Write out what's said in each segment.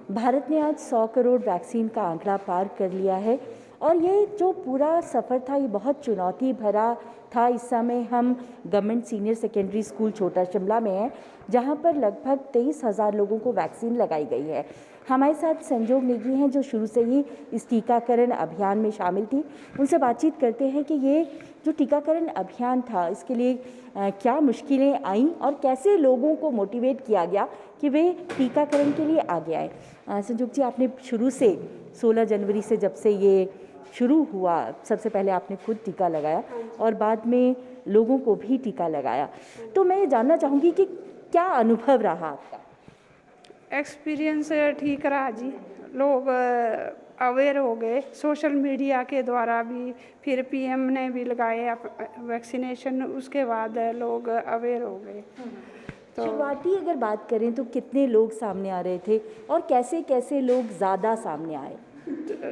भारत ने आज 100 करोड़ वैक्सीन का आंकड़ा पार कर लिया है और ये जो पूरा सफ़र था ये बहुत चुनौती भरा था। इस समय हम गवर्नमेंट सीनियर सेकेंडरी स्कूल छोटा शिमला में हैं, जहाँ पर लगभग 23,000 लोगों को वैक्सीन लगाई गई है। हमारे साथ संजोग नेगी हैं जो शुरू से ही इस टीकाकरण अभियान में शामिल थी। उनसे बातचीत करते हैं कि ये जो टीकाकरण अभियान था इसके लिए क्या मुश्किलें आईं और कैसे लोगों को मोटिवेट किया गया कि वे टीकाकरण के लिए आगे आए। संजोग जी, आपने शुरू से 16 जनवरी से जब से ये शुरू हुआ, सबसे पहले आपने खुद टीका लगाया और बाद में लोगों को भी टीका लगाया, तो मैं ये जानना चाहूँगी कि क्या अनुभव रहा आपका? एक्सपीरियंस ठीक रहा जी। लोग अवेयर हो गए सोशल मीडिया के द्वारा भी, फिर पीएम ने भी लगाए वैक्सीनेशन, उसके बाद लोग अवेयर हो गए। तो शुरुआती अगर बात करें तो कितने लोग सामने आ रहे थे और कैसे कैसे लोग ज़्यादा सामने आए?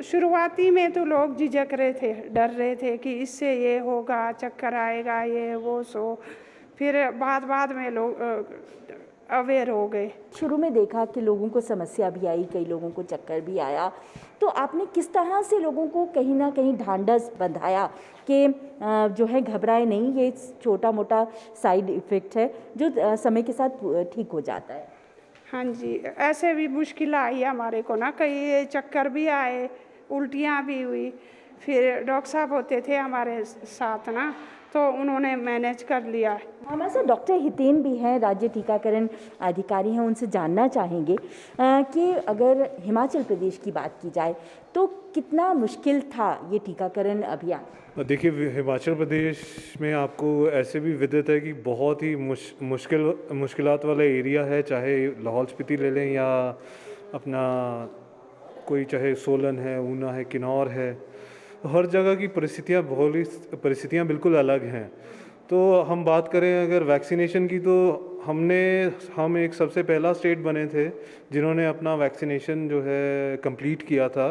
शुरुआती में तो लोग झिझक रहे थे, डर रहे थे कि इससे ये होगा, चक्कर आएगा, ये वो सो। फिर बाद में लोग अवेयर हो गए। शुरू में देखा कि लोगों को समस्या भी आई, कई लोगों को चक्कर भी आया, तो आपने किस तरह से लोगों को कहीं ना कहीं ढांढस बंधाया कि जो है घबराए नहीं, ये छोटा मोटा साइड इफ़ेक्ट है जो समय के साथ ठीक हो जाता है? हाँ जी, ऐसे भी मुश्किल आई हमारे को ना, कई चक्कर भी आए, उल्टियाँ भी हुई। फिर डॉक्टर साहब होते थे हमारे साथ ना, तो उन्होंने मैनेज कर लिया। हमारे साथ डॉक्टर हितेन भी हैं, राज्य टीकाकरण अधिकारी हैं। उनसे जानना चाहेंगे कि अगर हिमाचल प्रदेश की बात की जाए तो कितना मुश्किल था ये टीकाकरण अभियान? देखिए, हिमाचल प्रदेश में आपको ऐसे भी विदित है कि बहुत ही मुश्किलात वाला एरिया है, चाहे लाहौल स्पीति ले लें या अपना कोई, चाहे सोलन है, ऊना है, किन्नौर है, हर जगह की परिस्थितियाँ बिल्कुल अलग हैं। तो हम बात करें अगर वैक्सीनेशन की, तो हम एक सबसे पहला स्टेट बने थे जिन्होंने अपना वैक्सीनेशन जो है कंप्लीट किया था।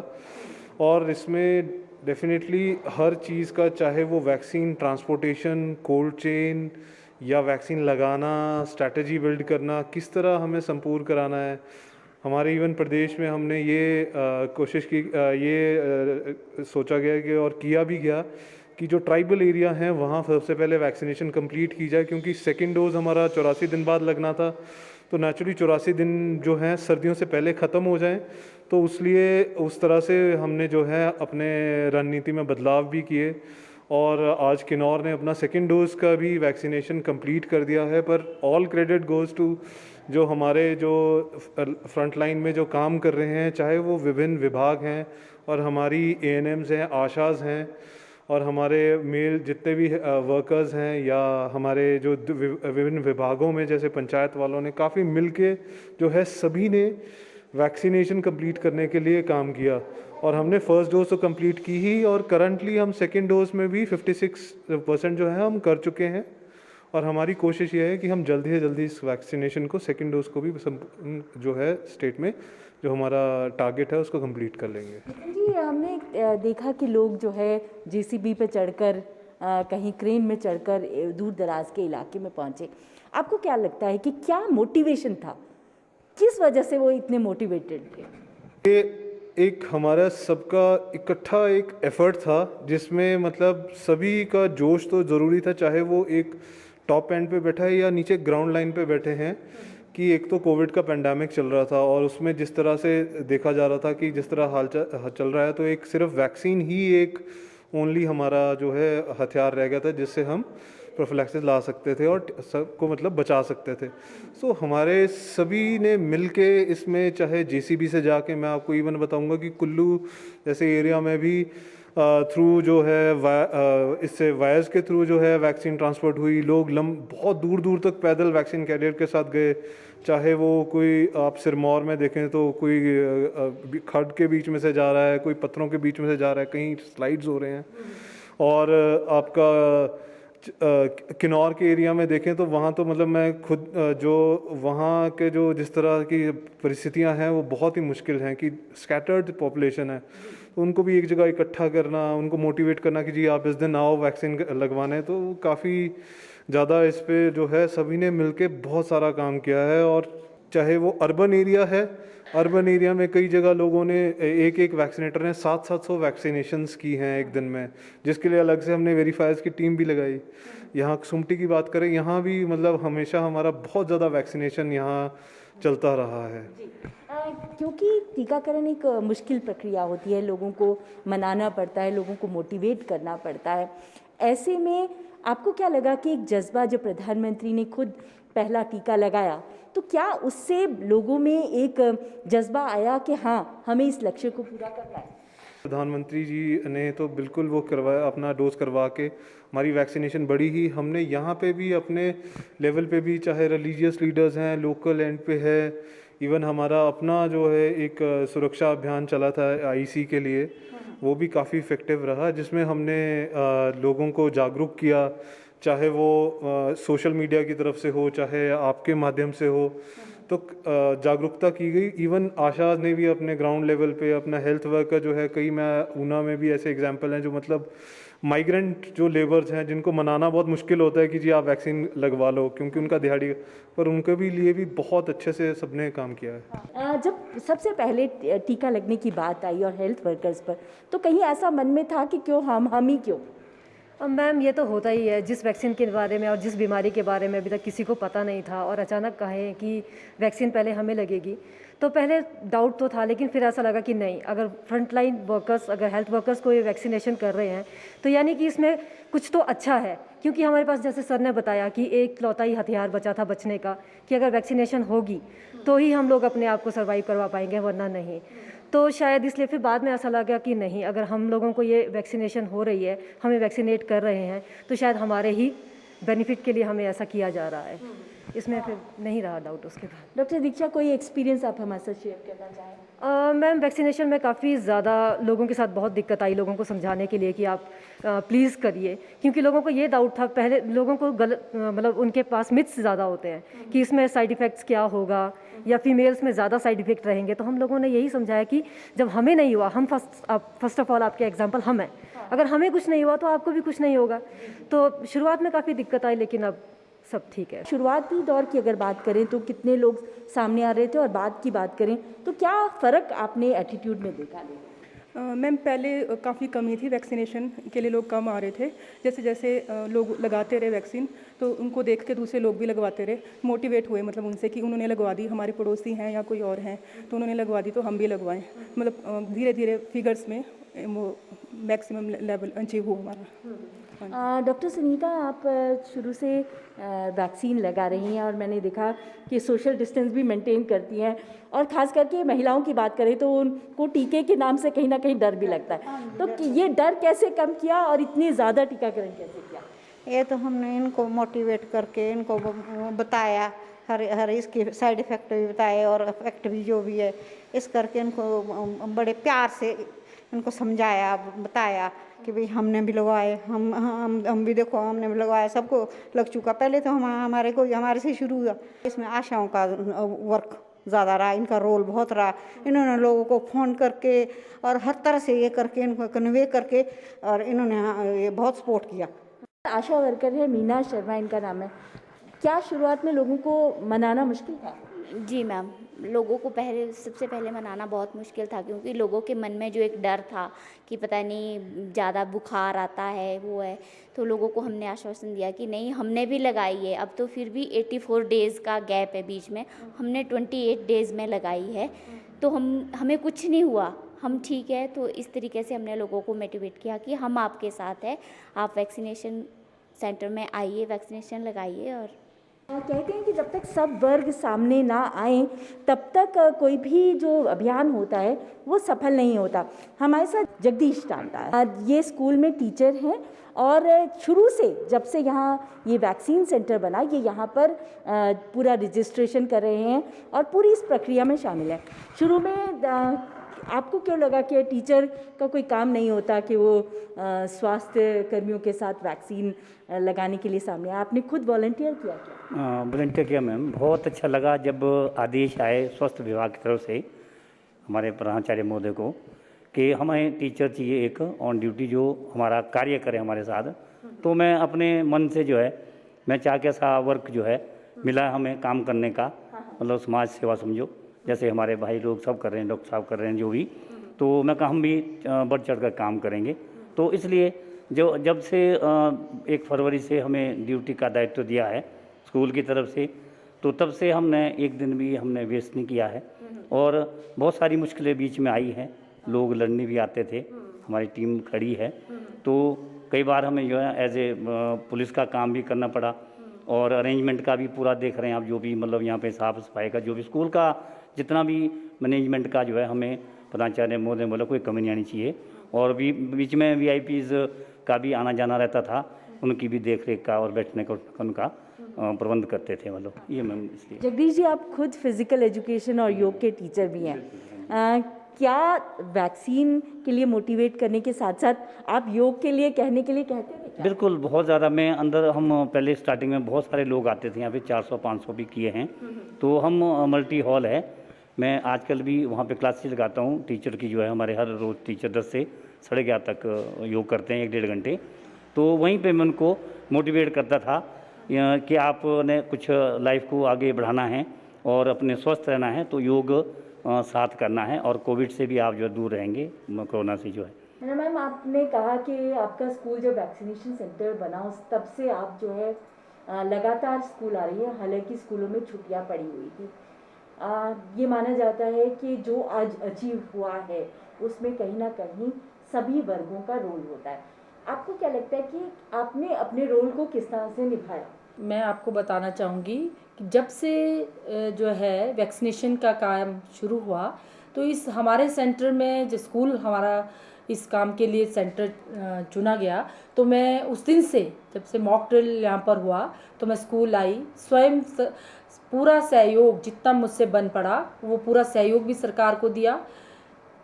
और इसमें डेफिनेटली हर चीज़ का, चाहे वो वैक्सीन ट्रांसपोर्टेशन, कोल्ड चेन या वैक्सीन लगाना, स्ट्रैटेजी बिल्ड करना, किस तरह हमें संपूर्ण कराना है। हमारे इवन प्रदेश में हमने ये कोशिश की, सोचा गया कि और किया भी गया कि जो ट्राइबल एरिया हैं वहाँ सबसे पहले वैक्सीनेशन कंप्लीट की जाए, क्योंकि सेकेंड डोज़ हमारा 84 दिन बाद लगना था। तो नेचुरली 84 दिन जो हैं सर्दियों से पहले ख़त्म हो जाएं, तो इसलिए उस तरह से हमने जो है अपने रणनीति में बदलाव भी किए। और आज किन्नौर ने अपना सेकेंड डोज़ का भी वैक्सीनेशन कंप्लीट कर दिया है। पर ऑल क्रेडिट गोज़ टू जो हमारे जो फ्रंट लाइन में जो काम कर रहे हैं, चाहे वो विभिन्न विभाग हैं और हमारी एएनएम्स हैं, आशाज़ हैं, और हमारे मेल जितने भी वर्कर्स हैं, या हमारे जो विभिन्न विभागों में जैसे पंचायत वालों ने काफ़ी मिलके जो है सभी ने वैक्सीनेशन कंप्लीट करने के लिए काम किया। और हमने फर्स्ट डोज तो कंप्लीट की ही, और करंटली हम सेकेंड डोज में भी 56% जो है हम कर चुके हैं। और हमारी कोशिश ये है कि हम जल्दी से जल्दी इस वैक्सीनेशन को, सेकेंड डोज को भी जो है स्टेट में जो हमारा टारगेट है उसको कंप्लीट कर लेंगे। जी, हमने देखा कि लोग जो है जेसीबी पे चढ़कर, कहीं क्रेन में चढ़कर दूर दराज के इलाके में पहुंचे। आपको क्या लगता है कि क्या मोटिवेशन था, किस वजह से वो इतने मोटिवेटेड थे? ये एक हमारा सबका इकट्ठा एक एफर्ट था, जिसमें मतलब सभी का जोश तो ज़रूरी था, चाहे वो एक टॉप एंड पे बैठा है या नीचे ग्राउंड लाइन पे बैठे हैं। कि एक तो कोविड का पेंडेमिक चल रहा था और उसमें जिस तरह से देखा जा रहा था कि जिस तरह हाल चल रहा है, तो एक सिर्फ वैक्सीन ही एक ओनली हमारा जो है हथियार रह गया था जिससे हम प्रोफिलैक्सिस ला सकते थे और सबको मतलब बचा सकते थे। सो हमारे सभी ने मिलके इसमें, चाहे जेसीबी से जाके, मैं आपको इवन बताऊंगा कि कुल्लू जैसे एरिया में भी थ्रू जो है इससे वायर्स के थ्रू जो है वैक्सीन ट्रांसपोर्ट हुई। लोग बहुत दूर दूर तक पैदल वैक्सीन कैरियर के साथ गए, चाहे वो कोई आप सिरमौर में देखें तो कोई खड्ड के बीच में से जा रहा है, कोई पत्थरों के बीच में से जा रहा है, कहीं स्लाइड्स हो रहे हैं। और आपका किन्नौर के एरिया में देखें तो वहाँ तो मतलब मैं खुद जो वहाँ के जो जिस तरह की परिस्थितियाँ हैं वो बहुत ही मुश्किल हैं कि स्कैटर्ड पॉपुलेशन है। तो उनको भी एक जगह इकट्ठा करना, उनको मोटिवेट करना कि जी आप इस दिन आओ वैक्सीन लगवाने, तो काफ़ी ज़्यादा इस पे जो है सभी ने मिलके बहुत सारा काम किया है। और चाहे वो अर्बन एरिया है, अर्बन एरिया में कई जगह लोगों ने एक एक वैक्सीनेटर ने 700 वैक्सीनेशंस की हैं एक दिन में, जिसके लिए अलग से हमने वेरीफायर्स की टीम भी लगाई। यहाँ सुमटी की बात करें, यहाँ भी मतलब हमेशा हमारा बहुत ज़्यादा वैक्सीनेशन यहाँ चलता रहा है। क्योंकि टीकाकरण एक मुश्किल प्रक्रिया होती है, लोगों को मनाना पड़ता है, लोगों को मोटिवेट करना पड़ता है। ऐसे में आपको क्या लगा कि एक जज्बा, जो प्रधानमंत्री ने खुद पहला टीका लगाया, तो क्या उससे लोगों में एक जज्बा आया कि हाँ हमें इस लक्ष्य को पूरा करना है? प्रधानमंत्री जी ने तो बिल्कुल वो करवाया, अपना डोज करवा के हमारी वैक्सीनेशन बढ़ी ही। हमने यहाँ पे भी अपने लेवल पे भी, चाहे रिलीजियस लीडर्स हैं, लोकल एंड पे है, इवन हमारा अपना जो है एक सुरक्षा अभियान चला था आईसी के लिए, वो भी काफ़ी इफ़ेक्टिव रहा, जिसमें हमने लोगों को जागरूक किया, चाहे वो सोशल मीडिया की तरफ से हो, चाहे आपके माध्यम से हो, तो जागरूकता की गई। इवन आशा ने भी अपने ग्राउंड लेवल पे अपना हेल्थ वर्कर जो है, कई मैं ऊना में भी ऐसे एग्जांपल हैं जो मतलब माइग्रेंट जो लेबर्स हैं, जिनको मनाना बहुत मुश्किल होता है कि जी आप वैक्सीन लगवा लो, क्योंकि उनका दिहाड़ी, पर उनके भी लिए भी बहुत अच्छे से सबने काम किया है। जब सबसे पहले टीका लगने की बात आई और हेल्थ वर्कर्स पर, तो कहीं ऐसा मन में था कि क्यों हम ही क्यों? मैम, ये तो होता ही है, जिस वैक्सीन के बारे में और जिस बीमारी के बारे में अभी तक किसी को पता नहीं था और अचानक कहे कि वैक्सीन पहले हमें लगेगी, तो पहले डाउट तो था, लेकिन फिर ऐसा लगा कि नहीं, अगर फ्रंटलाइन वर्कर्स, अगर हेल्थ वर्कर्स को ये वैक्सीनेशन कर रहे हैं तो यानी कि इसमें कुछ तो अच्छा है। क्योंकि हमारे पास, जैसे सर ने बताया, कि एक लौता ही हथियार बचा था बचने का, कि अगर वैक्सीनेशन होगी तो ही हम लोग अपने आप को सर्वाइव करवा पाएंगे, वरना नहीं। तो शायद इसलिए फिर बाद में ऐसा लगा कि नहीं, अगर हम लोगों को ये वैक्सीनेशन हो रही है, हमें वैक्सीनेट कर रहे हैं, तो शायद हमारे ही बेनिफिट के लिए हमें ऐसा किया जा रहा है। इसमें फिर नहीं रहा डाउट उसके बाद। डॉक्टर दीक्षा, कोई एक्सपीरियंस आप हमारे साथ शेयर करना चाहें? मैम, वैक्सीनेशन में काफ़ी ज़्यादा लोगों के साथ बहुत दिक्कत आई, लोगों को समझाने के लिए कि आप प्लीज़ करिए, क्योंकि लोगों को ये डाउट था, पहले लोगों को गलत, मतलब उनके पास मिथ्स ज़्यादा होते हैं कि इसमें साइड इफ़ेक्ट्स क्या होगा, या फीमेल्स में ज़्यादा साइड इफ़ेक्ट रहेंगे। तो हम लोगों ने यही समझाया कि जब हमें नहीं हुआ, हम फर्स्ट ऑफ ऑल आपके एग्जाम्पल हम हैं, अगर हमें कुछ नहीं हुआ तो आपको भी कुछ नहीं होगा। तो शुरुआत में काफ़ी दिक्कत आई, लेकिन अब सब ठीक है। शुरुआती दौर की अगर बात करें तो कितने लोग सामने आ रहे थे, और बाद की बात करें तो क्या फ़र्क आपने एटीट्यूड में देखा? मैम, पहले काफ़ी कमी थी, वैक्सीनेशन के लिए लोग कम आ रहे थे। जैसे जैसे लोग लगाते रहे वैक्सीन, तो उनको देख के दूसरे लोग भी लगवाते रहे, मोटिवेट हुए मतलब उनसे कि उन्होंने लगवा दी, हमारे पड़ोसी हैं या कोई और हैं तो उन्होंने लगवा दी तो हम भी लगवाएं। मतलब धीरे धीरे फिगर्स में वो मैक्सिमम लेवल अचीव हुआ हमारा। डॉक्टर सुनीता, आप शुरू से वैक्सीन लगा रही हैं, और मैंने देखा कि सोशल डिस्टेंस भी मेंटेन करती हैं, और ख़ास करके महिलाओं की बात करें तो उनको टीके के नाम से कहीं ना कहीं डर भी लगता है, तो ये डर कैसे कम किया और इतनी ज़्यादा टीकाकरण कैसे किया? ये तो हमने इनको मोटिवेट करके इनको बताया, हर इसके साइड इफ़ेक्ट भी बताए और इफेक्ट भी जो भी है, इस करके इनको बड़े प्यार से इनको समझाया, बताया कि भाई हमने भी लगवाए, हम भी देखो हमने भी लगवाया, सबको लग चुका। पहले तो हमारे से शुरू हुआ। इसमें आशाओं का वर्क ज़्यादा रहा, इनका रोल बहुत रहा। इन्होंने लोगों को फ़ोन करके और हर तरह से ये करके, इनको कन्वे करके, और इन्होंने ये बहुत सपोर्ट किया। आशा वर्कर है, मीना शर्मा इनका नाम है। क्या शुरुआत में लोगों को मनाना मुश्किल था? जी मैम, लोगों को सबसे पहले मनाना बहुत मुश्किल था, क्योंकि लोगों के मन में जो एक डर था कि पता नहीं ज़्यादा बुखार आता है, वो है, तो लोगों को हमने आश्वासन दिया कि नहीं, हमने भी लगाई है। अब तो फिर भी 84 डेज़ का गैप है बीच में, हमने 28 डेज़ में लगाई है, तो हमें कुछ नहीं हुआ, हम ठीक है। तो इस तरीके से हमने लोगों को मोटिवेट किया कि हम आपके साथ हैं, आप वैक्सीनेशन सेंटर में आइए, वैक्सीनेशन लगाइए। और कहते हैं कि जब तक सब वर्ग सामने ना आए तब तक कोई भी जो अभियान होता है वो सफल नहीं होता। हमारे साथ जगदीश टांडा, ये स्कूल में टीचर हैं, और शुरू से जब से यहाँ ये वैक्सीन सेंटर बना, ये यहाँ पर पूरा रजिस्ट्रेशन कर रहे हैं और पूरी इस प्रक्रिया में शामिल है। शुरू में आपको क्यों लगा कि टीचर का कोई काम नहीं होता कि वो स्वास्थ्य कर्मियों के साथ वैक्सीन लगाने के लिए सामने आए? आपने खुद वॉलंटियर किया क्या? वॉलंटियर किया मैम, बहुत अच्छा लगा जब आदेश आए स्वास्थ्य विभाग की तरफ से हमारे प्रधानाचार्य महोदय को कि हमें टीचर चाहिए एक ऑन ड्यूटी जो हमारा कार्य करे हमारे साथ। तो मैं अपने मन से जो है मैं चाह के ऐसा वर्क जो है मिला हमें काम करने का, मतलब समाज सेवा समझो, जैसे हमारे भाई लोग सब कर रहे हैं, डॉक्टर साहब कर रहे हैं जो भी, तो मैं कहा हम भी बढ़ चढ़ कर काम करेंगे। तो इसलिए जो जब से 1 फरवरी से हमें ड्यूटी का दायित्व दिया है स्कूल की तरफ से, तो तब से हमने एक दिन भी हमने वेस्ट नहीं किया है। और बहुत सारी मुश्किलें बीच में आई हैं, लोग लड़ने भी आते थे, हमारी टीम खड़ी है, तो कई बार हमें जो है एज ए पुलिस का काम भी करना पड़ा, और अरेंजमेंट का भी पूरा देख रहे हैं आप, जो भी मतलब यहाँ पे साफ सफाई का जो भी स्कूल का जितना भी मैनेजमेंट का जो है हमें प्राचार्य महोदय बोला कोई कमी नहीं आनी चाहिए। और भी बीच में VIPs का भी आना जाना रहता था, उनकी भी देख रेख का और बैठने का उनका प्रबंध करते थे मतलब ये मैम। इसलिए जगदीश जी, आप खुद फिजिकल एजुकेशन और योग के टीचर भी हैं, क्या वैक्सीन के लिए मोटिवेट करने के साथ साथ आप योग के लिए कहने के लिए कहते थे क्या? बिल्कुल, बहुत ज़्यादा। मैं अंदर हम पहले स्टार्टिंग में बहुत सारे लोग आते थे यहाँ पे, 400-500 भी किए हैं। तो हम मल्टी हॉल है, मैं आजकल भी वहाँ पे क्लासेस लगाता हूँ टीचर की जो है, हमारे हर रोज़ टीचर 10 से 11:30 तक योग करते हैं 1-1.5 घंटे। तो वहीं पे मैं उनको मोटिवेट करता था कि आपने कुछ लाइफ को आगे बढ़ाना है और अपने स्वस्थ रहना है, तो योग साथ करना है, और कोविड से भी आप जो है दूर रहेंगे, कोरोना से जो है। मैम, आपने कहा कि आपका स्कूल जब वैक्सीनेशन सेंटर बना उस तब से आप जो है लगातार स्कूल आ रही है, हालांकि स्कूलों में छुट्टियां पड़ी हुई थी। ये माना जाता है कि जो आज अचीव हुआ है उसमें कहीं ना कहीं सभी वर्गों का रोल होता है। आपको क्या लगता है कि आपने अपने रोल को किस तरह से निभाया? मैं आपको बताना चाहूँगी कि जब से जो है वैक्सीनेशन का काम शुरू हुआ, तो इस हमारे सेंटर में जो स्कूल हमारा इस काम के लिए सेंटर चुना गया, तो मैं उस दिन से जब से मॉक ड्रिल यहाँ पर हुआ तो मैं स्कूल आई, स्वयं पूरा सहयोग जितना मुझसे बन पड़ा वो पूरा सहयोग भी सरकार को दिया,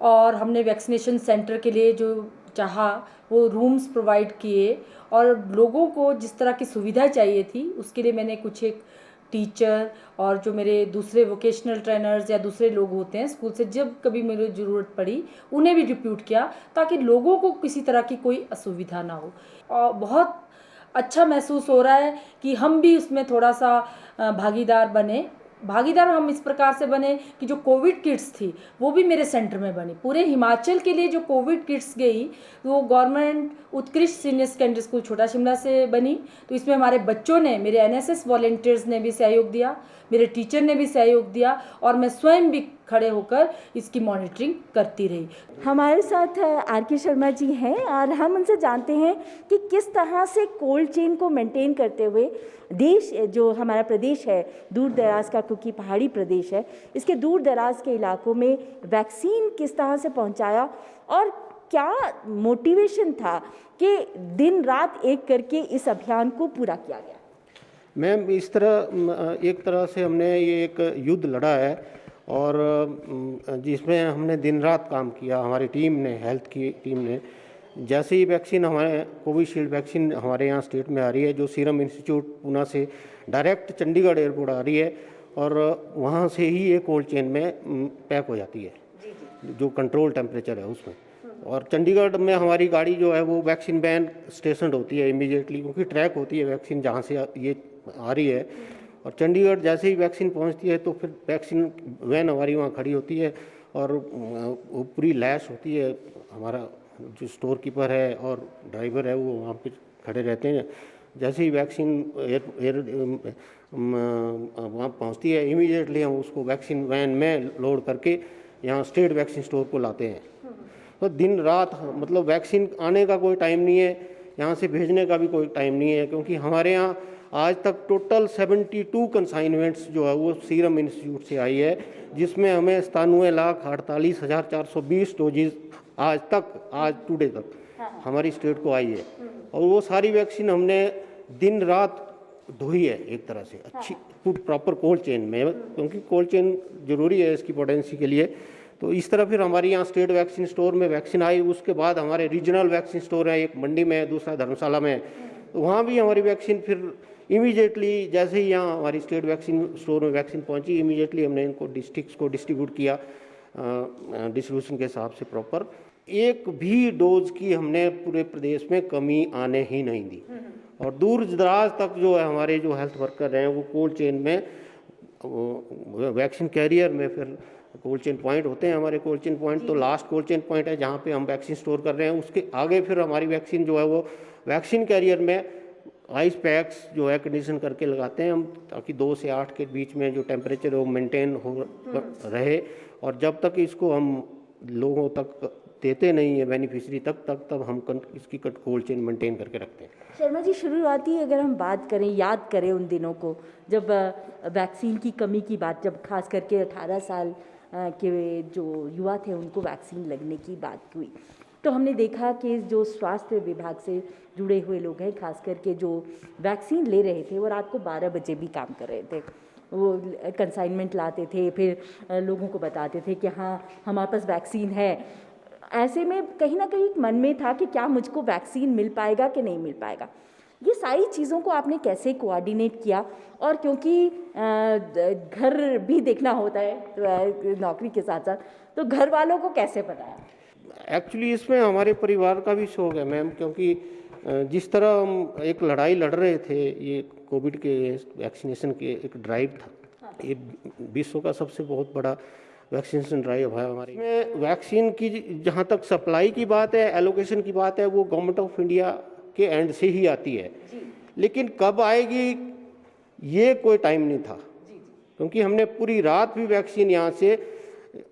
और हमने वैक्सीनेशन सेंटर के लिए जो चाहा वो रूम्स प्रोवाइड किए, और लोगों को जिस तरह की सुविधा चाहिए थी उसके लिए मैंने कुछ एक टीचर और जो मेरे दूसरे वोकेशनल ट्रेनर्स या दूसरे लोग होते हैं स्कूल से, जब कभी मेरी ज़रूरत पड़ी उन्हें भी डिप्यूट किया, ताकि लोगों को किसी तरह की कोई असुविधा ना हो। और बहुत अच्छा महसूस हो रहा है कि हम भी उसमें थोड़ा सा भागीदार बने। भागीदार हम इस प्रकार से बने कि जो कोविड किट्स थी वो भी मेरे सेंटर में बनी। पूरे हिमाचल के लिए जो कोविड किट्स गई वो गवर्नमेंट उत्कृष्ट सीनियर सेकेंडरी स्कूल छोटा शिमला से बनी। तो इसमें हमारे बच्चों ने, मेरे NSS वॉलंटियर्स ने भी सहयोग दिया, मेरे टीचर ने भी सहयोग दिया, और मैं स्वयं भी खड़े होकर इसकी मॉनिटरिंग करती रही। हमारे साथ RK शर्मा जी हैं और हम उनसे जानते हैं कि किस तरह से कोल्ड चेन को मेंटेन करते हुए देश, जो हमारा प्रदेश है दूर दराज का, क्योंकि पहाड़ी प्रदेश है, इसके दूर दराज के इलाकों में वैक्सीन किस तरह से पहुंचाया, और क्या मोटिवेशन था कि दिन रात एक करके इस अभियान को पूरा किया गया? मैम, इस तरह एक तरह से हमने ये एक युद्ध लड़ा है, और जिसमें हमने दिन रात काम किया हमारी टीम ने, हेल्थ की टीम ने। जैसे ही वैक्सीन हमारे कोविशील्ड वैक्सीन हमारे यहाँ स्टेट में आ रही है, जो सीरम इंस्टीट्यूट पूना से डायरेक्ट चंडीगढ़ एयरपोर्ट आ रही है, और वहाँ से ही ये कोल्ड चेन में पैक हो जाती है, जो कंट्रोल टेम्परेचर है उसमें। और चंडीगढ़ में हमारी गाड़ी जो है वो वैक्सीन वैन स्टेशन होती है इमीडिएटली, क्योंकि ट्रैक होती है वैक्सीन जहाँ से ये आ रही है, और चंडीगढ़ जैसे ही वैक्सीन पहुंचती है तो फिर वैक्सीन वैन हमारी वहाँ खड़ी होती है, और वो पूरी लैश होती है। हमारा जो स्टोर कीपर है और ड्राइवर है वो वहाँ पे खड़े रहते हैं। जैसे ही वैक्सीन वहाँ पहुँचती है, इमीडिएटली हम उसको वैक्सीन वैन में लोड करके यहाँ स्टेट वैक्सीन स्टोर को लाते हैं। तो दिन रात, मतलब वैक्सीन आने का कोई टाइम नहीं है, यहाँ से भेजने का भी कोई टाइम नहीं है, क्योंकि हमारे यहाँ आज तक टोटल 72 कंसाइनमेंट्स जो है वो सीरम इंस्टीट्यूट से आई है, जिसमें हमें 97,48,420 डोजेज आज टुडे तक हमारी स्टेट को आई है। और वो सारी वैक्सीन हमने दिन रात धोई है एक तरह से, अच्छी प्रॉपर कोल्ड चेन में, क्योंकि कोल्ड चेन ज़रूरी है इसकी पोटेंसी के लिए। तो इस तरह फिर हमारे यहाँ स्टेट वैक्सीन स्टोर में वैक्सीन आई। उसके बाद हमारे रीजनल वैक्सीन स्टोर है, एक मंडी में, दूसरा धर्मशाला में, तो वहाँ भी हमारी वैक्सीन फिर इमीडिएटली जैसे ही यहाँ हमारी स्टेट वैक्सीन स्टोर में वैक्सीन पहुँची, इमीडिएटली हमने इनको डिस्ट्रिक्ट्स को डिस्ट्रीब्यूट किया डिस्ट्रीब्यूशन के हिसाब से प्रॉपर। एक भी डोज की हमने पूरे प्रदेश में कमी आने ही नहीं दी। और दूर दराज तक जो है हमारे जो हेल्थ वर्कर हैं वो कोल्ड चेन में, वैक्सीन कैरियर में, फिर कोल्ड चेन पॉइंट होते हैं हमारे। कोल्ड चेन पॉइंट तो लास्ट कोल्ड चेन पॉइंट है जहाँ पे हम वैक्सीन स्टोर कर रहे हैं, उसके आगे फिर हमारी वैक्सीन जो है वो वैक्सीन कैरियर में आइस पैक्स जो है कंडीशन करके लगाते हैं हम, ताकि 2 से 8 के बीच में जो टेम्परेचर वो मेंटेन हो रहे। और जब तक इसको हम लोगों तक देते नहीं है बेनिफिशरी तब हम इसकी कोल्ड चेन मेंटेन करके रखते हैं। शर्मा जी, शुरुआती अगर हम बात करें, याद करें उन दिनों को जब वैक्सीन की कमी की बात, जब खास करके 18 साल के जो युवा थे उनको वैक्सीन लगने की बात हुई, तो हमने देखा कि जो स्वास्थ्य विभाग से जुड़े हुए लोग हैं, खास करके जो वैक्सीन ले रहे थे, वो रात को 12 बजे भी काम कर रहे थे। वो कंसाइनमेंट लाते थे, फिर लोगों को बताते थे कि हाँ हमारे पास वैक्सीन है। ऐसे में कहीं ना कहीं मन में था कि क्या मुझको वैक्सीन मिल पाएगा कि नहीं मिल पाएगा। ये सारी चीज़ों को आपने कैसे कोऑर्डिनेट किया? और क्योंकि घर भी देखना होता है नौकरी के साथ साथ, तो घर वालों को कैसे बताया? एक्चुअली इसमें हमारे परिवार का भी शौक है मैम, क्योंकि जिस तरह हम एक लड़ाई लड़ रहे थे, ये कोविड के वैक्सीनेशन के एक ड्राइव था, ये विश्व का सबसे बहुत बड़ा वैक्सीनेशन ड्राइव है हमारे में। वैक्सीन की जहाँ तक सप्लाई की बात है, एलोकेशन की बात है, वो गवर्नमेंट ऑफ इंडिया के एंड से ही आती है, लेकिन कब आएगी ये कोई टाइम नहीं था, क्योंकि हमने पूरी रात भी वैक्सीन यहाँ से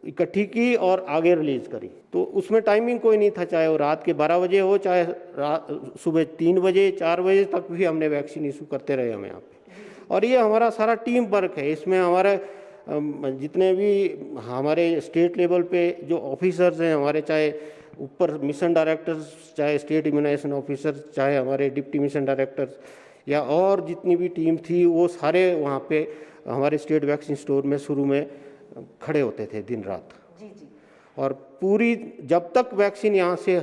इकट्ठी की और आगे रिलीज करी। तो उसमें टाइमिंग कोई नहीं था, चाहे वो रात के 12 बजे हो, चाहे सुबह 3 बजे 4 बजे तक भी हमने वैक्सीन इशू करते रहे हम यहाँ पे। और ये हमारा सारा टीम वर्क है। इसमें हमारे जितने भी हमारे स्टेट लेवल पे जो ऑफिसर्स हैं हमारे, चाहे ऊपर मिशन डायरेक्टर्स, चाहे स्टेट इम्यूनाइजेशन ऑफिसर, चाहे हमारे डिप्टी मिशन डायरेक्टर्स, या और जितनी भी टीम थी, वो सारे वहाँ पे हमारे स्टेट वैक्सीन स्टोर में शुरू में खड़े होते थे दिन रात। और पूरी जब तक वैक्सीन यहाँ से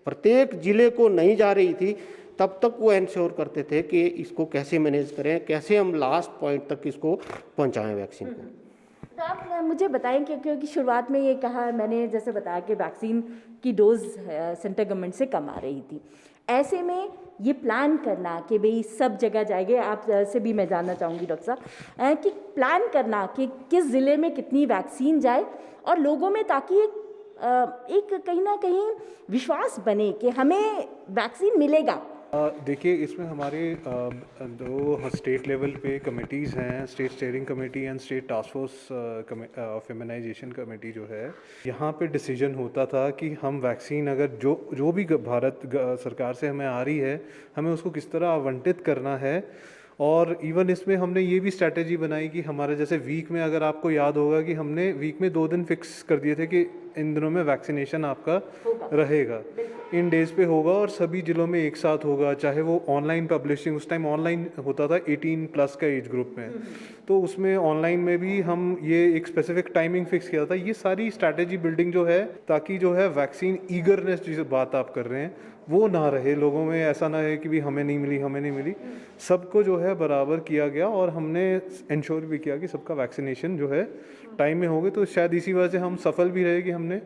प्रत्येक ज़िले को नहीं जा रही थी, तब तक वो इंश्योर करते थे कि इसको कैसे मैनेज करें, कैसे हम लास्ट पॉइंट तक इसको पहुँचाएँ वैक्सीन को। तो आप मुझे बताएं कि क्योंकि शुरुआत में ये कहा मैंने, जैसे बताया कि वैक्सीन की डोज सेंट्रल गवर्नमेंट से कम आ रही थी, ऐसे में ये प्लान करना कि भाई सब जगह जाएंगे, आप से भी मैं जानना चाहूँगी डॉक्टर साहब कि प्लान करना कि किस ज़िले में कितनी वैक्सीन जाए और लोगों में, ताकि एक कहीं ना कहीं विश्वास बने कि हमें वैक्सीन मिलेगा। देखिए, इसमें हमारे 2 स्टेट लेवल पे कमेटीज़ हैं, state steering committee and state task force of immunisation committee जो है। यहाँ पे डिसीजन होता था कि हम वैक्सीन अगर जो भी भारत सरकार से हमें आ रही है, हमें उसको किस तरह आवंटित करना है। और इवन इसमें हमने ये भी स्ट्रैटेजी बनाई कि हमारे जैसे वीक में, अगर आपको याद होगा कि हमने वीक में 2 दिन फिक्स कर दिए थे कि इन दिनों में वैक्सीनेशन आपका रहेगा, इन डेज पे होगा और सभी ज़िलों में एक साथ होगा। चाहे वो ऑनलाइन पब्लिशिंग, उस टाइम ऑनलाइन होता था 18+ का एज ग्रुप में, तो उसमें ऑनलाइन में भी हम ये एक स्पेसिफिक टाइमिंग फिक्स किया था। ये सारी स्ट्रैटेजी बिल्डिंग जो है, ताकि जो है वैक्सीन ईगरनेस जिस बात आप कर रहे हैं वो ना रहे लोगों में, ऐसा ना है कि भी हमें नहीं मिली। सबको जो है बराबर किया गया और हमने इंश्योर भी किया कि सबका वैक्सीनेशन जो है टाइम में हो गए। तो शायद इसी वजह से हम सफल भी रहे कि हमने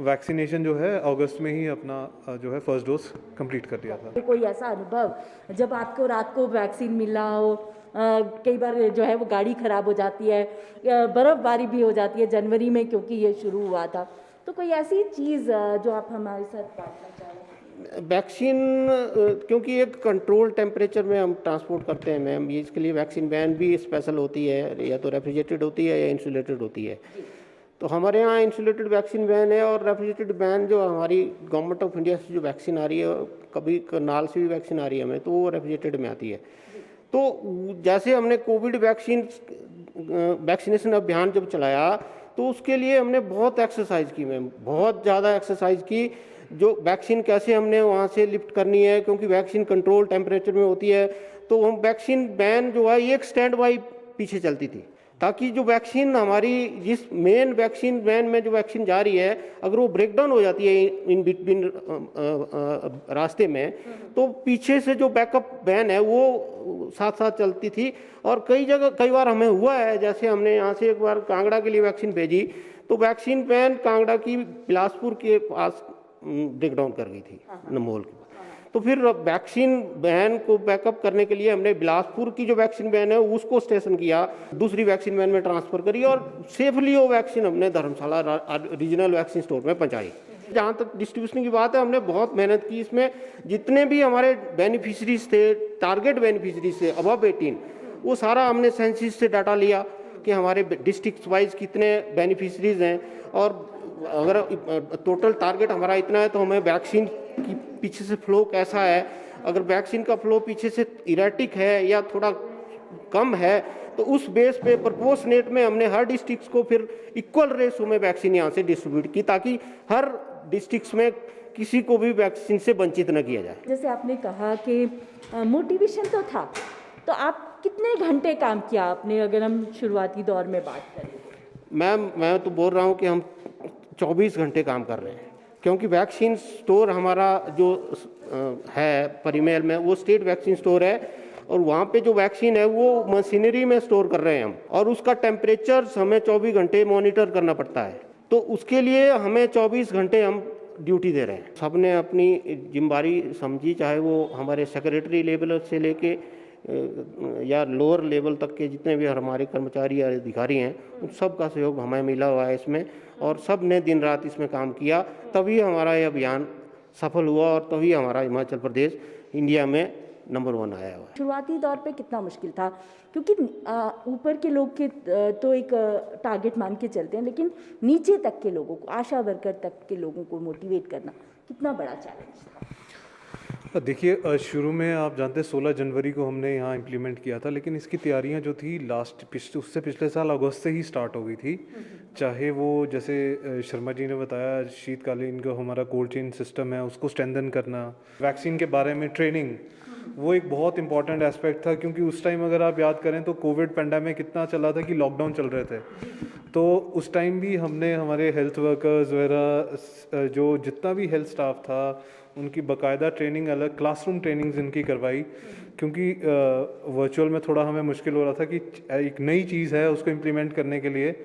वैक्सीनेशन जो है अगस्त में ही अपना जो है फर्स्ट डोज कंप्लीट कर दिया था। कोई ऐसा अनुभव जब आपको रात को वैक्सीन मिला हो? कई बार जो है वो गाड़ी ख़राब हो जाती है, बर्फ़बारी भी हो जाती है जनवरी में, क्योंकि ये शुरू हुआ था। तो कोई ऐसी चीज़ जो आप हमारे साथ बांटना चाहें? वैक्सीन क्योंकि एक कंट्रोल टेम्परेचर में हम ट्रांसपोर्ट करते हैं मैम, ये इसके लिए वैक्सीन वैन भी स्पेशल होती है, या तो रेफ्रिजरेटेड होती है या इंसुलेटेड होती है। तो हमारे यहाँ इंसुलेटेड वैक्सीन वैन है, और रेफ्रिजरेटेड वैन जो हमारी गवर्नमेंट ऑफ इंडिया से जो वैक्सीन आ रही है, कभी करनाल से भी वैक्सीन आ रही है हमें, तो वो रेफ्रिजरेटेड में आती है। तो जैसे हमने कोविड वैक्सीनेशन अभियान जब चलाया, तो उसके लिए हमने बहुत एक्सरसाइज की मैम, बहुत ज़्यादा एक्सरसाइज की। जो वैक्सीन कैसे हमने वहाँ से लिफ्ट करनी है, क्योंकि वैक्सीन कंट्रोल टेम्परेचर में होती है, तो हम वैक्सीन वैन जो है एक स्टैंड बाई पीछे चलती थी, ताकि जो वैक्सीन हमारी जिस मेन वैक्सीन वैन में जो वैक्सीन जा रही है, अगर वो ब्रेक डाउन हो जाती है इन बिटवीन रास्ते में, तो पीछे से जो बैकअप वैन है वो साथ साथ चलती थी। और कई बार हमें हुआ है, जैसे हमने यहाँ से एक बार कांगड़ा के लिए वैक्सीन भेजी, तो वैक्सीन वैन कांगड़ा की बिलासपुर के पास ब्रेक डाउन कर गई थी नमोल की। तो फिर वैक्सीन वैन को बैकअप करने के लिए हमने बिलासपुर की जो वैक्सीन वैन है उसको स्टेशन किया, दूसरी वैक्सीन वैन में ट्रांसफ़र करी और सेफली वो वैक्सीन हमने धर्मशाला रीजनल वैक्सीन स्टोर में पहुँचाई। जहाँ तक डिस्ट्रीब्यूशन की बात है, हमने बहुत मेहनत की इसमें। जितने भी हमारे बेनिफिशरीज थे, टारगेट बेनिफिशरीज थे अबव 18, वो सारा हमने सेंसिस से डाटा लिया कि हमारे डिस्ट्रिक्ट वाइज कितने बेनिफिशरीज हैं और अगर टोटल टारगेट हमारा इतना है तो हमें वैक्सीन की पीछे से फ्लो कैसा है, अगर वैक्सीन का फ्लो पीछे से इरेटिक है या थोड़ा कम है तो उस बेस पे प्रोपोर्शनेट में हमने हर डिस्ट्रिक्ट्स को फिर इक्वल रेशो में वैक्सीन यहाँ से डिस्ट्रीब्यूट की ताकि हर डिस्ट्रिक्ट्स में किसी को भी वैक्सीन से वंचित न किया जाए। जैसे आपने कहा कि मोटिवेशन तो था, तो आप कितने घंटे काम किया आपने, अगर हम शुरुआती दौर में बात करें? मैं तो बोल रहा हूँ कि हम 24 घंटे काम कर रहे हैं, क्योंकि वैक्सीन स्टोर हमारा जो है परिमेल में वो स्टेट वैक्सीन स्टोर है और वहाँ पे जो वैक्सीन है वो मशीनरी में स्टोर कर रहे हैं हम, और उसका टेम्परेचर हमें 24 घंटे मॉनिटर करना पड़ता है। तो उसके लिए हमें 24 घंटे हम ड्यूटी दे रहे हैं। सबने अपनी जिम्मेदारी समझी, चाहे वो हमारे सेक्रेटरी लेवल से लेके या लोअर लेवल तक के जितने भी हमारे कर्मचारी या अधिकारी हैं उन सब का सहयोग हमें मिला हुआ है इसमें, और सब ने दिन रात इसमें काम किया, तभी हमारा ये अभियान सफल हुआ और तभी हमारा हिमाचल प्रदेश इंडिया में नंबर 1 आया हुआ है। शुरुआती दौर पे कितना मुश्किल था, क्योंकि ऊपर के लोग के तो एक टारगेट मान के चलते हैं, लेकिन नीचे तक के लोगों को, आशा वर्कर तक के लोगों को मोटिवेट करना कितना बड़ा चैलेंज था? देखिए, शुरू में आप जानते हैं 16 जनवरी को हमने यहाँ इम्प्लीमेंट किया था, लेकिन इसकी तैयारियाँ जो थी उससे पिछले साल अगस्त से ही स्टार्ट हो गई थी। चाहे वो जैसे शर्मा जी ने बताया शीतकालीन का हमारा कोल्ड चेन सिस्टम है उसको स्ट्रेंथन करना, वैक्सीन के बारे में ट्रेनिंग, वो एक बहुत इंपॉर्टेंट एस्पेक्ट था, क्योंकि उस टाइम अगर आप याद करें तो कोविड पेंडेमिक इतना चला था कि लॉकडाउन चल रहे थे। तो उस टाइम भी हमने हमारे हेल्थ वर्कर्स वगैरह जो जितना भी हेल्थ स्टाफ था उनकी बाकायदा ट्रेनिंग, अलग क्लासरूम ट्रेनिंग्स इनकी करवाई, क्योंकि वर्चुअल में थोड़ा हमें मुश्किल हो रहा था कि एक नई चीज़ है उसको इम्प्लीमेंट करने के लिए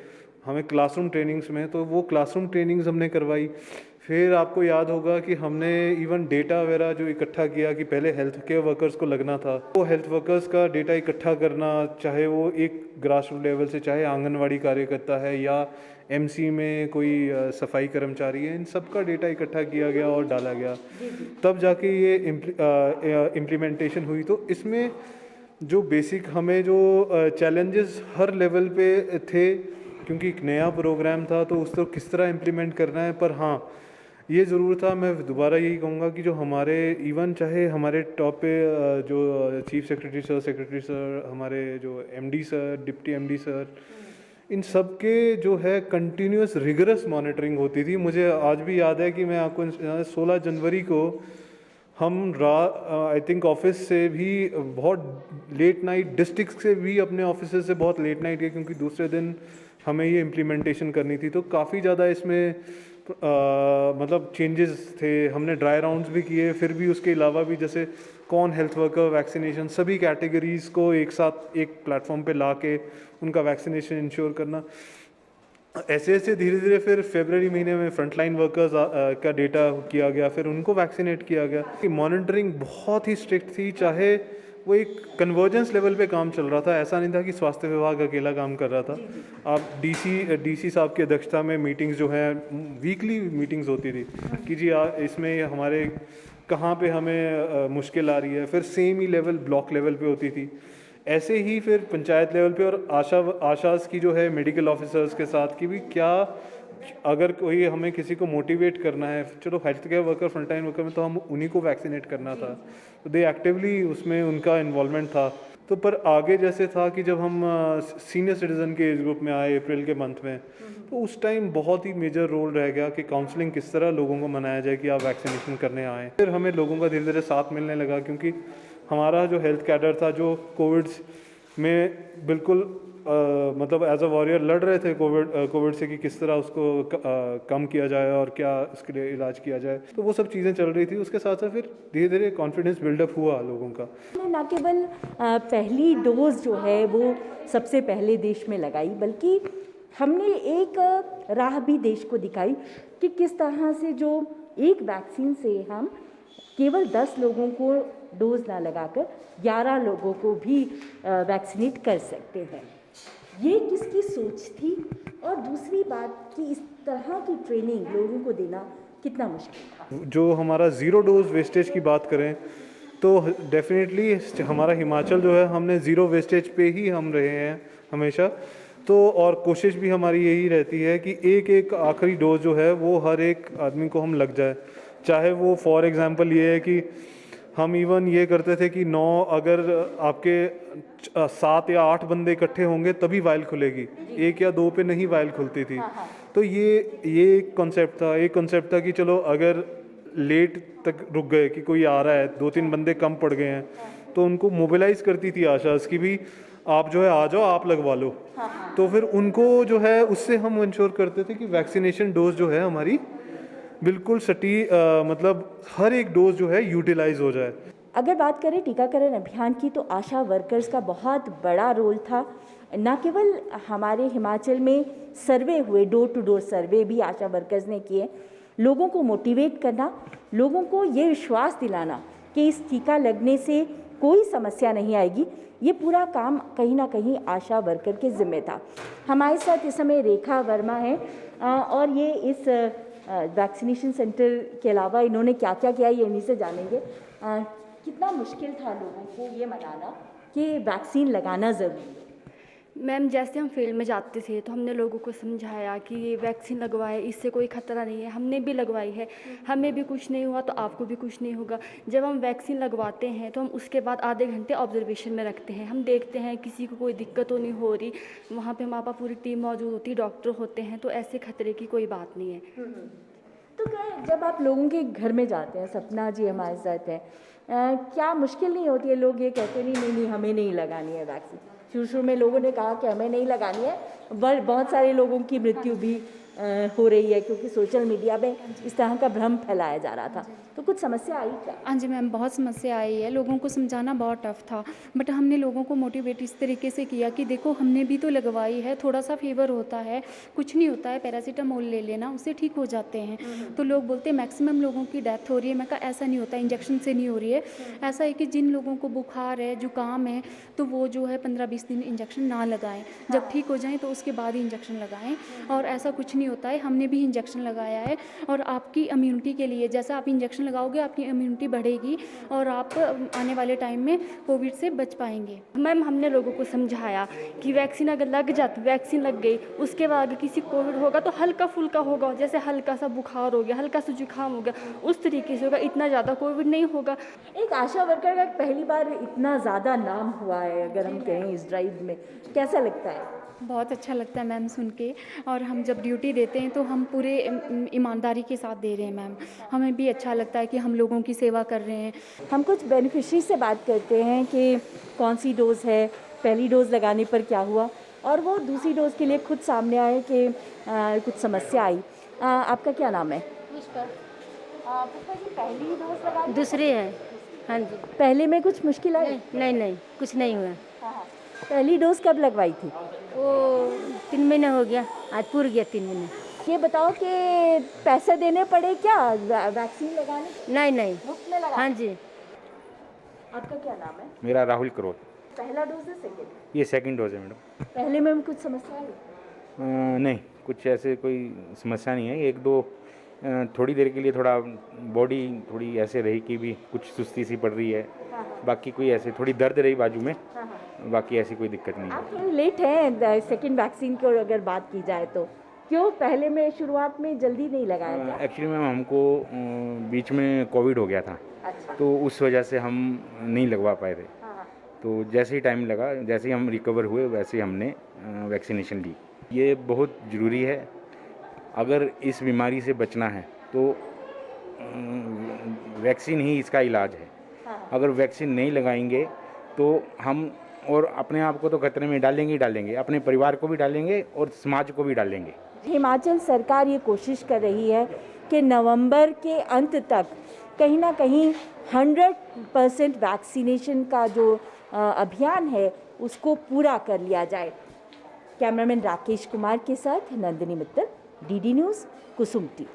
हमें क्लासरूम ट्रेनिंग्स में, तो वो क्लासरूम ट्रेनिंग्स हमने करवाई। फिर आपको याद होगा कि हमने इवन डेटा वगैरह जो इकट्ठा किया कि पहले हेल्थ केयर वर्कर्स को लगना था, वो हेल्थ वर्कर्स का डेटा इकट्ठा करना, चाहे वो एक ग्रास रूट लेवल से, चाहे आंगनवाड़ी कार्यकर्ता है या एमसी में कोई सफाई कर्मचारी है, इन सब का डेटा इकट्ठा किया गया और डाला गया, तब जाके ये इम्प्लीमेंटेशन हुई। तो इसमें जो बेसिक हमें जो चैलेंजेस हर लेवल पे थे, क्योंकि एक नया प्रोग्राम था तो उसको किस तरह इम्प्लीमेंट करना है, पर हाँ ये ज़रूर था, मैं दोबारा यही कहूँगा कि जो हमारे इवन चाहे हमारे टॉप पे जो चीफ सेक्रेटरी सर, हमारे जो MD sir, deputy MD sir, इन सब के जो है कंटिन्यूस रिगरस मॉनिटरिंग होती थी। मुझे आज भी याद है कि मैं आपको 16 जनवरी को हम आई थिंक ऑफिस से भी बहुत लेट नाइट, डिस्ट्रिक्ट से भी अपने ऑफिस से बहुत लेट नाइट गए, क्योंकि दूसरे दिन हमें ये इम्प्लीमेंटेशन करनी थी। तो काफ़ी ज़्यादा इसमें मतलब चेंजेस थे, हमने ड्राई राउंड्स भी किए, फिर भी उसके अलावा भी जैसे कौन हेल्थ वर्कर, वैक्सीनेशन, सभी कैटेगरीज़ को एक साथ एक प्लेटफॉर्म पे ला के उनका वैक्सीनेशन इंश्योर करना। ऐसे ऐसे धीरे धीरे फिर फरवरी महीने में फ्रंटलाइन वर्कर्स का डेटा किया गया, फिर उनको वैक्सीनेट किया गया। मॉनिटरिंग बहुत ही स्ट्रिक्ट थी, चाहे वो एक कन्वर्जेंस लेवल पे काम चल रहा था, ऐसा नहीं था कि स्वास्थ्य विभाग अकेला काम कर रहा था। आप डीसी साहब की अध्यक्षता में मीटिंग्स जो हैं, वीकली मीटिंग्स होती थी कि जी इसमें हमारे कहाँ पे हमें मुश्किल आ रही है, फिर सेम ही लेवल ब्लॉक लेवल पे होती थी। ऐसे ही फिर पंचायत लेवल पे और आशास की जो है मेडिकल ऑफिसर्स के साथ की भी, क्या अगर कोई हमें किसी को मोटिवेट करना है, चलो health care worker, frontline worker में तो हम उन्हीं को वैक्सीनेट करना था, तो दे एक्टिवली उसमें उनका इन्वॉल्वमेंट था। तो पर आगे जैसे था कि जब हम सीनियर सिटीज़न के एज ग्रुप में आए अप्रैल के मंथ में, तो उस टाइम बहुत ही मेजर रोल रह गया कि काउंसलिंग किस तरह लोगों को मनाया जाए कि आप वैक्सीनेशन करने आएँ। फिर हमें लोगों का धीरे धीरे साथ मिलने लगा, क्योंकि हमारा जो हेल्थ कैडर था जो कोविड में बिल्कुल मतलब एज अ वॉरियर लड़ रहे थे कोविड से कि किस तरह उसको कम किया जाए और क्या इसके लिए इलाज किया जाए, तो वो सब चीज़ें चल रही थी। उसके साथ साथ फिर धीरे धीरे कॉन्फिडेंस बिल्डअप हुआ लोगों का। न केवल पहली डोज जो है वो सबसे पहले देश में लगाई, बल्कि हमने एक राह भी देश को दिखाई कि किस तरह से जो एक वैक्सीन से हम केवल 10 लोगों को डोज ना लगाकर 11 लोगों को भी वैक्सीनेट कर सकते हैं। ये किसकी सोच थी? और दूसरी बात कि इस तरह की ट्रेनिंग लोगों को देना कितना मुश्किल था? जो हमारा ज़ीरो डोज वेस्टेज की बात करें तो डेफिनेटली हमारा हिमाचल जो है, हमने ज़ीरो वेस्टेज पे ही हम रहे हैं हमेशा। तो और कोशिश भी हमारी यही रहती है कि एक एक आखिरी डोज जो है वो हर एक आदमी को हम लग जाए। चाहे वो फॉर एग्ज़ाम्पल ये है कि हम इवन ये करते थे कि 9 अगर आपके 7 या 8 बंदे इकट्ठे होंगे तभी वाइल खुलेगी, 1 या 2 पे नहीं वाइल खुलती थी। तो ये एक कॉन्सेप्ट था कि चलो अगर लेट तक रुक गए कि कोई आ रहा है, 2-3 बंदे कम पड़ गए हैं, तो उनको मोबिलाइज़ करती थी आशास की भी आप जो है आ जाओ, आप लगवा लो। तो फिर उनको जो है उससे हम इंश्योर करते थे कि वैक्सीनेशन डोज जो है हमारी बिल्कुल मतलब हर एक डोज जो है यूटिलाइज हो जाए। अगर बात करें टीकाकरण अभियान की तो आशा वर्कर्स का बहुत बड़ा रोल था। न केवल हमारे हिमाचल में सर्वे हुए, डोर टू डोर सर्वे भी आशा वर्कर्स ने किए, लोगों को मोटिवेट करना, लोगों को ये विश्वास दिलाना कि इस टीका लगने से कोई समस्या नहीं आएगी, ये पूरा काम कहीं ना कहीं आशा वर्कर के ज़िम्मे था। हमारे साथ इस समय रेखा वर्मा है और ये इस वैक्सीनेशन सेंटर के अलावा इन्होंने क्या क्या किया ये इन्हीं से जानेंगे। कितना मुश्किल था लोगों को ये मनाना कि वैक्सीन लगाना ज़रूरी है? मैम, जैसे हम फील्ड में जाते थे तो हमने लोगों को समझाया कि ये वैक्सीन लगवाए, इससे कोई ख़तरा नहीं है। हमने भी लगवाई है, हमें भी कुछ नहीं हुआ तो आपको भी कुछ नहीं होगा। जब हम वैक्सीन लगवाते हैं तो हम उसके बाद आधे घंटे ऑब्जर्वेशन में रखते हैं, हम देखते हैं किसी को कोई दिक्कत तो नहीं हो रही। वहाँ पे हमारे पास पूरी टीम मौजूद होती है, डॉक्टर होते हैं, तो ऐसे खतरे की कोई बात नहीं है। तो क्या जब आप लोगों के घर में जाते हैं, सपना जी हमारे साथ हैं, क्या मुश्किल नहीं होती है? लोग ये कहते नहीं हमें नहीं लगानी है वैक्सीन। शुरू में लोगों ने कहा कि हमें नहीं लगानी है, बहुत सारे लोगों की मृत्यु भी हो रही है क्योंकि सोशल मीडिया में इस तरह का भ्रम फैलाया जा रहा था। तो कुछ समस्या आई क्या? हाँ जी मैम, बहुत समस्या आई है। लोगों को समझाना बहुत टफ था, बट हमने लोगों को मोटिवेट इस तरीके से किया कि देखो हमने भी तो लगवाई है, थोड़ा सा फीवर होता है, कुछ नहीं होता है, पैरासीटामोल ले लेना, उससे ठीक हो जाते हैं। तो लोग बोलते हैं मैक्सिमम लोगों की डेथ हो रही है। मैं कहा ऐसा नहीं होता, इंजेक्शन से नहीं हो रही है। ऐसा है कि जिन लोगों को बुखार है, जुकाम है, तो वो जो है 15-20 दिन इंजेक्शन ना लगाएं, जब ठीक हो जाएं तो उसके बाद ही इंजेक्शन लगाएं। और ऐसा कुछ नहीं होता है, हमने भी इंजेक्शन लगाया है। और आपकी इम्यूनिटी के लिए, जैसा आप इंजेक्शन लगाओगे आपकी इम्यूनिटी बढ़ेगी और आप आने वाले टाइम में कोविड से बच पाएंगे। मैम, हमने लोगों को समझाया कि वैक्सीन अगर लग जाती, वैक्सीन लग गई, उसके बाद अगर किसी कोविड होगा तो हल्का फुल्का होगा, जैसे हल्का सा बुखार हो गया, हल्का सा जुकाम हो गया, उस तरीके से होगा, इतना ज़्यादा कोविड नहीं होगा। एक आशा वर्कर का पहली बार इतना ज़्यादा नाम हुआ है, अगर हम कहें इस ड्राइव में, कैसा लगता है? बहुत अच्छा लगता है मैम सुन के। और हम जब ड्यूटी देते हैं तो हम पूरे ईमानदारी के साथ दे रहे हैं मैम। हमें भी अच्छा लगता है कि हम लोगों की सेवा कर रहे हैं। हम कुछ बेनिफिशरी से बात करते हैं कि कौन सी डोज़ है, पहली डोज़ लगाने पर क्या हुआ, और वो दूसरी डोज़ के लिए खुद सामने आए कि कुछ समस्या आई। आपका क्या नाम है? पुष्पा। पुष्पा जी, पहली डोज़ लगानी दूसरी है। हाँ जी। पहले में कुछ मुश्किल आई? नहीं कुछ नहीं हुआ। पहली डोज़ कब लगवाई थी? वो 3 महीने हो गया, आज पूर गया 3 महीने। ये बताओ कि पैसे देने पड़े क्या वैक्सीन लगाने? नहीं मुफ्त में लगा? हाँ जी। आपका क्या नाम है? मेरा राहुल करोल। पहला डोज है, सेकंड? ये सेकंड डोज है मैडम। पहले में कुछ समस्या आई? नहीं, कुछ ऐसे कोई समस्या नहीं है। 1-2 थोड़ी देर के लिए थोड़ा बॉडी थोड़ी ऐसे रही कि भी कुछ सुस्ती सी पड़ रही है। बाकी कोई ऐसे थोड़ी दर्द रही बाजू में, बाकी ऐसी कोई दिक्कत नहीं है। आप थोड़ी लेट हैं सेकंड वैक्सीन की अगर बात की जाए तो, क्यों पहले में शुरुआत में जल्दी नहीं लगाया क्या? एक्चुअली मैम हमको बीच में कोविड हो गया था। अच्छा। तो उस वजह से हम नहीं लगवा पाए थे। तो जैसे ही टाइम लगा, जैसे ही हम रिकवर हुए, वैसे ही हमने वैक्सीनेशन ली। ये बहुत ज़रूरी है। अगर इस बीमारी से बचना है तो वैक्सीन ही इसका इलाज है। अगर वैक्सीन नहीं लगाएंगे तो हम और अपने आप को तो खतरे में डालेंगे ही डालेंगे, अपने परिवार को भी डालेंगे और समाज को भी डालेंगे। हिमाचल सरकार ये कोशिश कर रही है कि नवंबर के अंत तक कहीं ना कहीं 100% वैक्सीनेशन का जो अभियान है उसको पूरा कर लिया जाए। कैमरामैन राकेश कुमार के साथ नंदिनी मित्तल, डीडी न्यूज़, कुसुमटी।